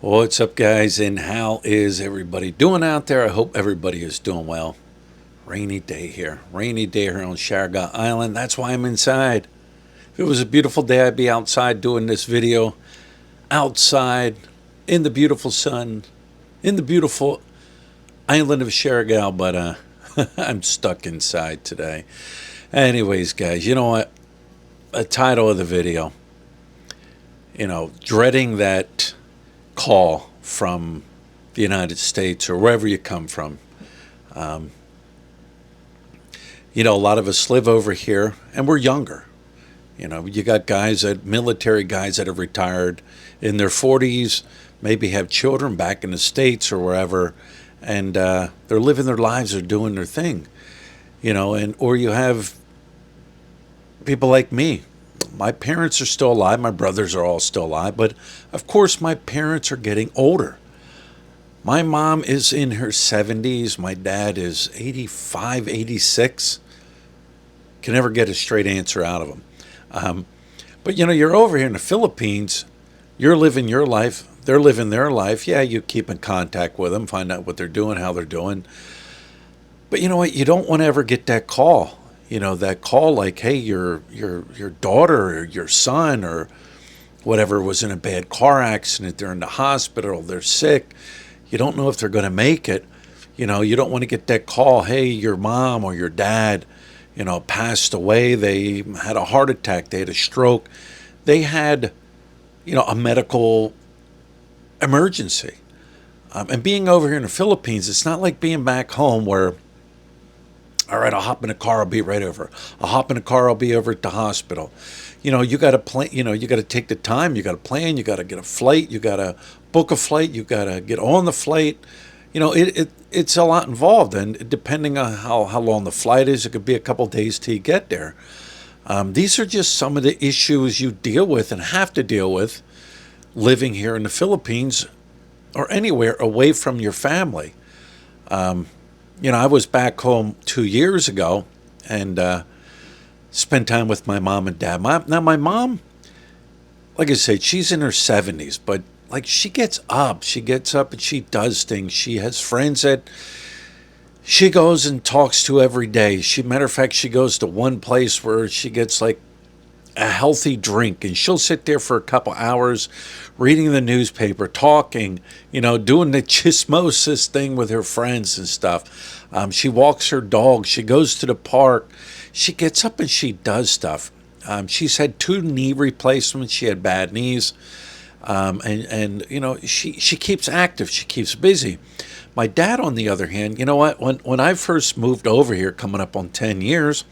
What's up, guys, and how is everybody doing out there? I hope everybody is doing well. Rainy day here. Rainy day here on Siargao Island. That's why I'm inside. If it was a beautiful day, I'd be outside doing this video. Outside, in the beautiful sun, in the beautiful island of Siargao, but I'm stuck inside today. Anyways, guys, you know what? The title of the video, dreading that call from the United States or wherever you come from. Um, a lot of us live over here and we're younger. You got military guys that have retired in their 40s, maybe have children back in the States or wherever, and they're living their lives, they're doing their thing. Or you have people like me. My parents are still alive. My brothers are all still alive. But of course, my parents are getting older. My mom is in her 70s. My dad is 85, 86. Can never get a straight answer out of them. But you're over here in the Philippines. You're living your life. They're living their life. Yeah, you keep in contact with them, find out what they're doing, how they're doing. But you know what? You don't want to ever get that call. That call like, hey, your daughter or your son or whatever was in a bad car accident. They're in the hospital. They're sick. You don't know if they're going to make it. You don't want to get that call. Hey, your mom or your dad, passed away. They had a heart attack. They had a stroke. They had, a medical emergency. And being over here in the Philippines, it's not like being back home where, all right, I'll hop in a car. I'll be right over. I'll hop in a car. I'll be over at the hospital. You got to plan. You got to take the time. You got to plan. You got to get a flight. You got to book a flight. You got to get on the flight. It's a lot involved, and depending on how long the flight is, it could be a couple days till you get there. These are just some of the issues you deal with and have to deal with living here in the Philippines or anywhere away from your family. I was back home 2 years ago and spent time with my mom and dad. My mom, like I said, she's in her 70s, but like she gets up and she does things. She has friends that she goes and talks to every day. Matter of fact, she goes to one place where she gets like a healthy drink, and she'll sit there for a couple hours reading the newspaper, talking, doing the chismosis thing with her friends and stuff. She walks her dog. She goes to the park. She gets up and she does stuff. She's had 2 knee replacements. She had bad knees. She keeps active. She keeps busy. My dad, on the other hand, you know what? When I first moved over here, coming up on 10 years,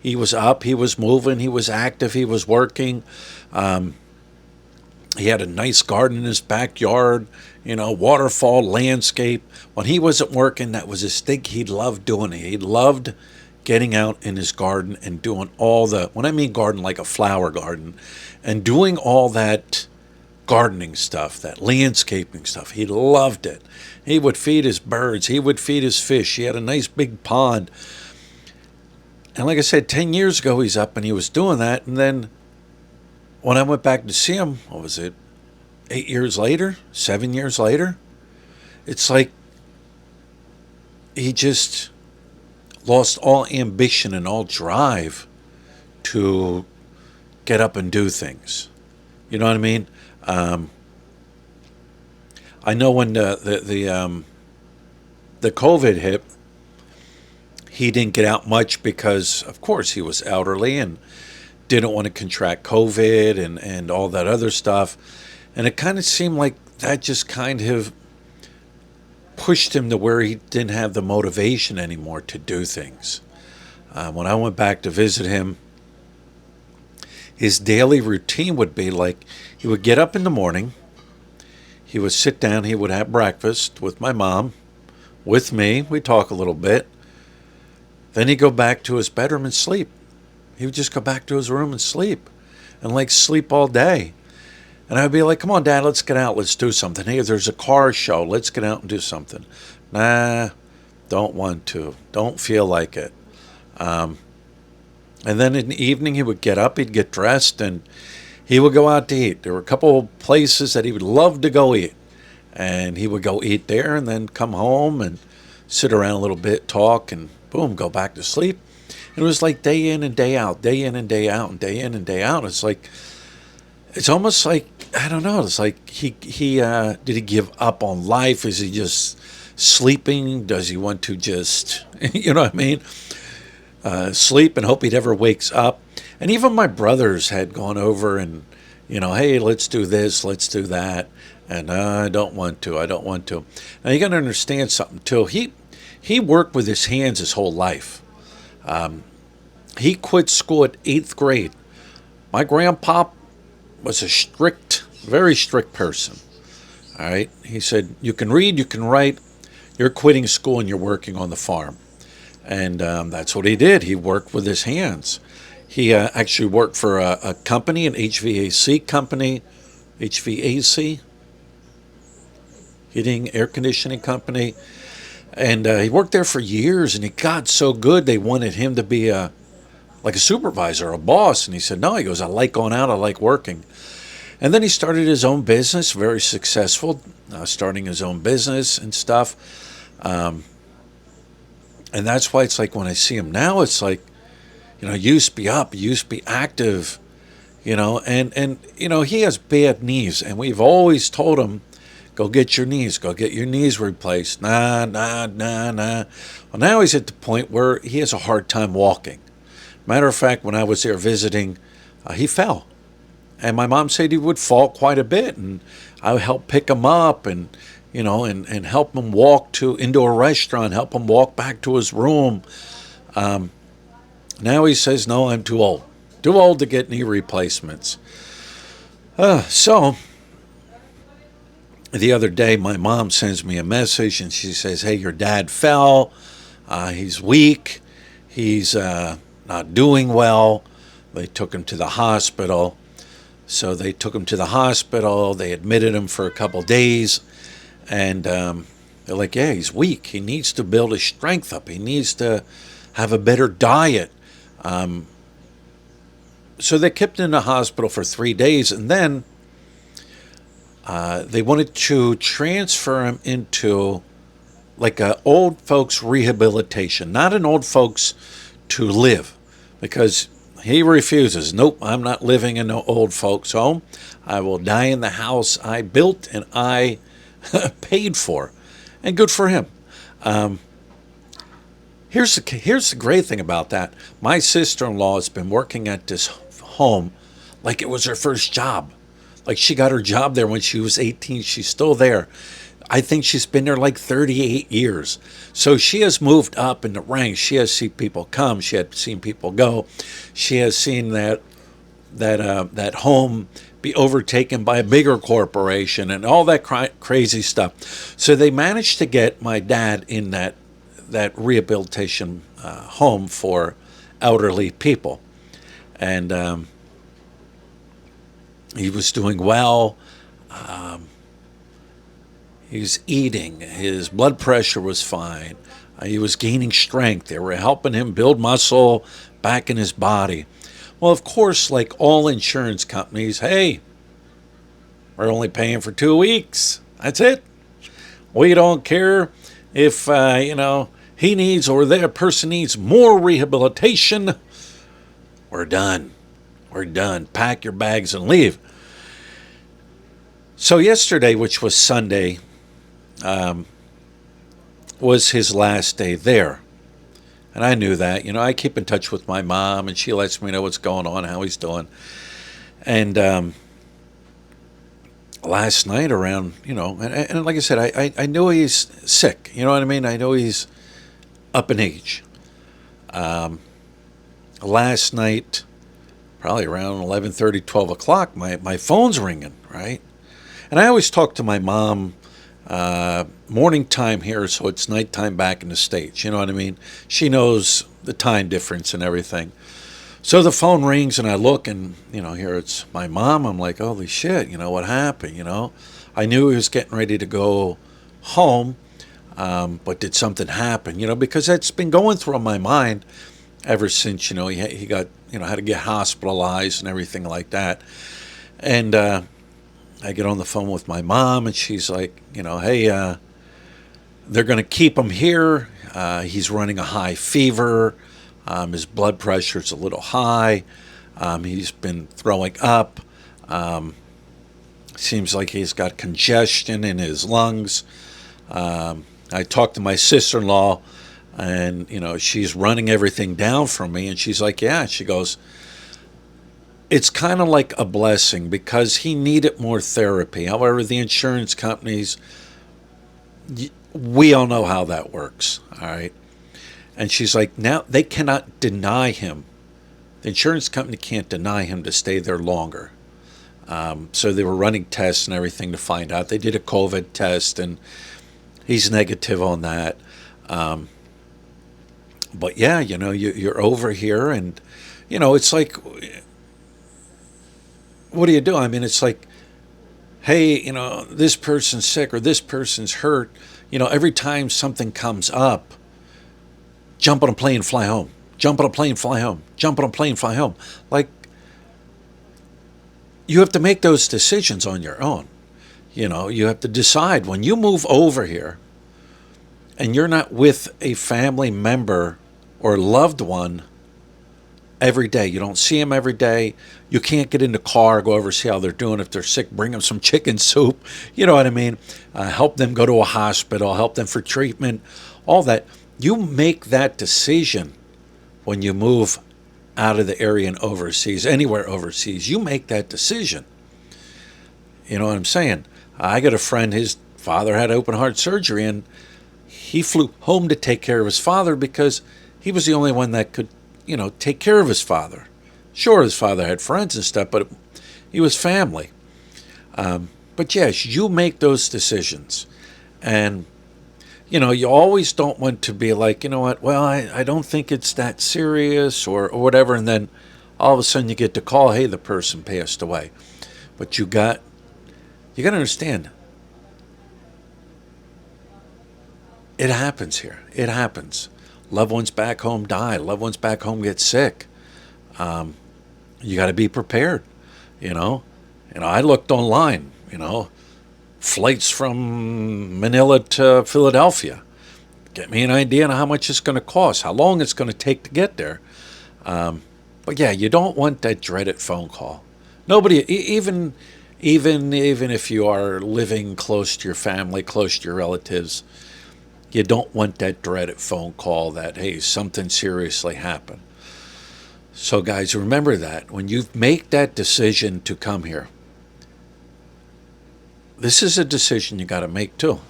he was up, he was moving, he was active, he was working. He had a nice garden in his backyard, waterfall, landscape. When he wasn't working, that was his thing. He loved doing it. He loved getting out in his garden and doing when I mean garden, like a flower garden, and doing all that gardening stuff, that landscaping stuff. He loved it. He would feed his birds. He would feed his fish. He had a nice big pond. And like I said, 10 years ago, he's up and he was doing that. And then when I went back to see him, what was it, 8 years later, 7 years later? It's like he just lost all ambition and all drive to get up and do things. You know what I mean? I know when the COVID hit, he didn't get out much because, of course, he was elderly and didn't want to contract COVID and all that other stuff. And it kind of seemed like that just kind of pushed him to where he didn't have the motivation anymore to do things. When I went back to visit him, his daily routine would be like he would get up in the morning, he would sit down, he would have breakfast with my mom, with me, we'd talk a little bit. Then he'd go back to his bedroom and sleep. He would just go back to his room and sleep, and like sleep all day. And I'd be like, come on, Dad, let's get out, let's do something. Hey, there's a car show, let's get out and do something. Nah, don't want to, don't feel like it. And then in the evening, he would get up, he'd get dressed, and he would go out to eat. There were a couple of places that he would love to go eat. And he would go eat there and then come home and sit around a little bit, talk, and boom, go back to sleep. It was like day in and day out, day in and day out, and day in and day out. It's like, it's almost like, I don't know. It's like he did he give up on life? Is he just sleeping? Does he want to just, you know what I mean? Sleep and hope he never wakes up. And even my brothers had gone over and, hey, let's do this, let's do that. And I don't want to. I don't want to. Now you got to understand something too. He worked with his hands his whole life. He quit school at 8th grade. My grandpa was a strict, very strict person. All right. He said, you can read, you can write. You're quitting school and you're working on the farm. And that's what he did. He worked with his hands. He actually worked for a company, an HVAC company, HVAC, heating, air conditioning company. And he worked there for years, and he got so good they wanted him to be like a supervisor, a boss. And he said, no, he goes, I like going out, I like working. And then he started his own business, very successful, starting his own business and stuff. And that's why it's like when I see him now, it's like, he used to be up, he used to be active, and he has bad knees. And we've always told him, go get your knees replaced. Nah. Well, now he's at the point where he has a hard time walking. Matter of fact, when I was there visiting, he fell. And my mom said he would fall quite a bit. And I would help pick him up and help him walk into a restaurant, help him walk back to his room. Now he says, no, I'm too old. Too old to get knee replacements. So the other day, my mom sends me a message and she says, hey, your dad fell. He's weak. He's not doing well. They took him to the hospital. So they took him to the hospital. They admitted him for a couple days. And they're like, yeah, he's weak. He needs to build his strength up. He needs to have a better diet. So they kept him in the hospital for 3 days. And then they wanted to transfer him into like a old folks rehabilitation, not an old folks to live, because he refuses. Nope, I'm not living in no old folks home. I will die in the house I built and I paid for. And good for him. Here's the great thing about that. My sister-in-law has been working at this home like it was her first job. Like she got her job there when she was 18. She's still there. I think she's been there like 38 years. So she has moved up in the ranks. She has seen people come. She has seen people go. She has seen that home be overtaken by a bigger corporation and all that crazy stuff. So they managed to get my dad in that rehabilitation home for elderly people. And he was doing well. He was eating. His blood pressure was fine. He was gaining strength. They were helping him build muscle back in his body. Well, of course, like all insurance companies, hey, we're only paying for 2 weeks. That's it. We don't care if, he needs or that person needs more rehabilitation. We're done. We're done. Pack your bags and leave. So yesterday, which was Sunday, was his last day there. And I knew that. I keep in touch with my mom, and she lets me know what's going on, how he's doing. And last night around, and like I said, I know he's sick. You know what I mean? I know he's up in age. Last night, probably around 11:30, 12 o'clock, my phone's ringing, right? And I always talk to my mom morning time here, so it's nighttime back in the States. You know what I mean? She knows the time difference and everything. So the phone rings, and I look, and, here it's my mom. I'm like, holy shit, what happened, I knew he was getting ready to go home, but did something happen, because that's been going through my mind ever since, he got, had to get hospitalized and everything like that. And I get on the phone with my mom, and she's like, hey, they're going to keep him here. He's running a high fever. His blood pressure's a little high. He's been throwing up. Seems like he's got congestion in his lungs. I talked to my sister-in-law, and she's running everything down from me, and she's like, yeah. She goes, it's kind of like a blessing because he needed more therapy. However, the insurance companies, we all know how that works, all right? And she's like, now they cannot deny him. The insurance company can't deny him to stay there longer. So they were running tests and everything to find out. They did a COVID test, and he's negative on that. But yeah, you're over here, and it's like, what do you do? I mean, it's like, hey, this person's sick or this person's hurt. Every time something comes up, jump on a plane, fly home. Jump on a plane, fly home. Jump on a plane, fly home. Like, you have to make those decisions on your own. You have to decide when you move over here and you're not with a family member or loved one every day. You don't see them every day. You can't get in the car, go over, see how they're doing. If they're sick, bring them some chicken soup. You know what I mean? Help them go to a hospital, help them for treatment, all that. You make that decision when you move out of the area and overseas, anywhere overseas. You make that decision. You know what I'm saying? I got a friend, his father had open heart surgery, and he flew home to take care of his father because he was the only one that could take care of his father. Sure, his father had friends and stuff, but he was family. But yes, you make those decisions. And, you always don't want to be like, what, well, I don't think it's that serious or whatever. And then all of a sudden you get the call, hey, the person passed away. But you got to understand, it happens here. It happens. Loved ones back home die. Loved ones back home get sick. You got to be prepared, I looked online, flights from Manila to Philadelphia. Get me an idea on how much it's going to cost, how long it's going to take to get there. But yeah, you don't want that dreaded phone call. Nobody, even if you are living close to your family, close to your relatives, you don't want that dreaded phone call that, hey, something seriously happened. So guys, remember that when you make that decision to come here, this is a decision you got to make too,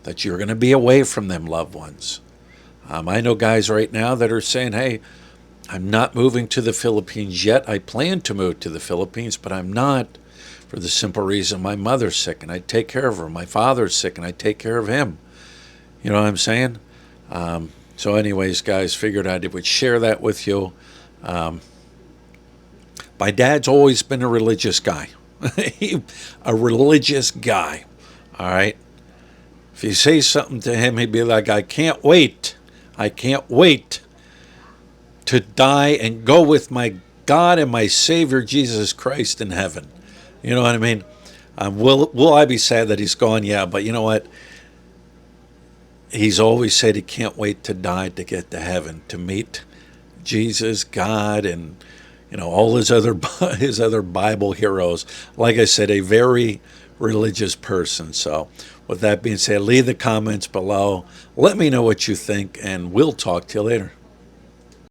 that you're going to be away from them loved ones. I know guys right now that are saying, hey, I'm not moving to the Philippines yet. I plan to move to the Philippines, but I'm not, for the simple reason my mother's sick and I take care of her. My father's sick and I take care of him. You know what I'm saying? So anyways, guys, figured I would share that with you. My dad's always been a religious guy. A religious guy. All right? If you say something to him, he'd be like, I can't wait to die and go with my God and my Savior Jesus Christ in heaven. You know what I mean? Will I be sad that he's gone? Yeah, but you know what? He's always said he can't wait to die to get to heaven, to meet Jesus, God, and all his other Bible heroes. Like I said, a very religious person. So with that being said, leave the comments below. Let me know what you think, and we'll talk to you later.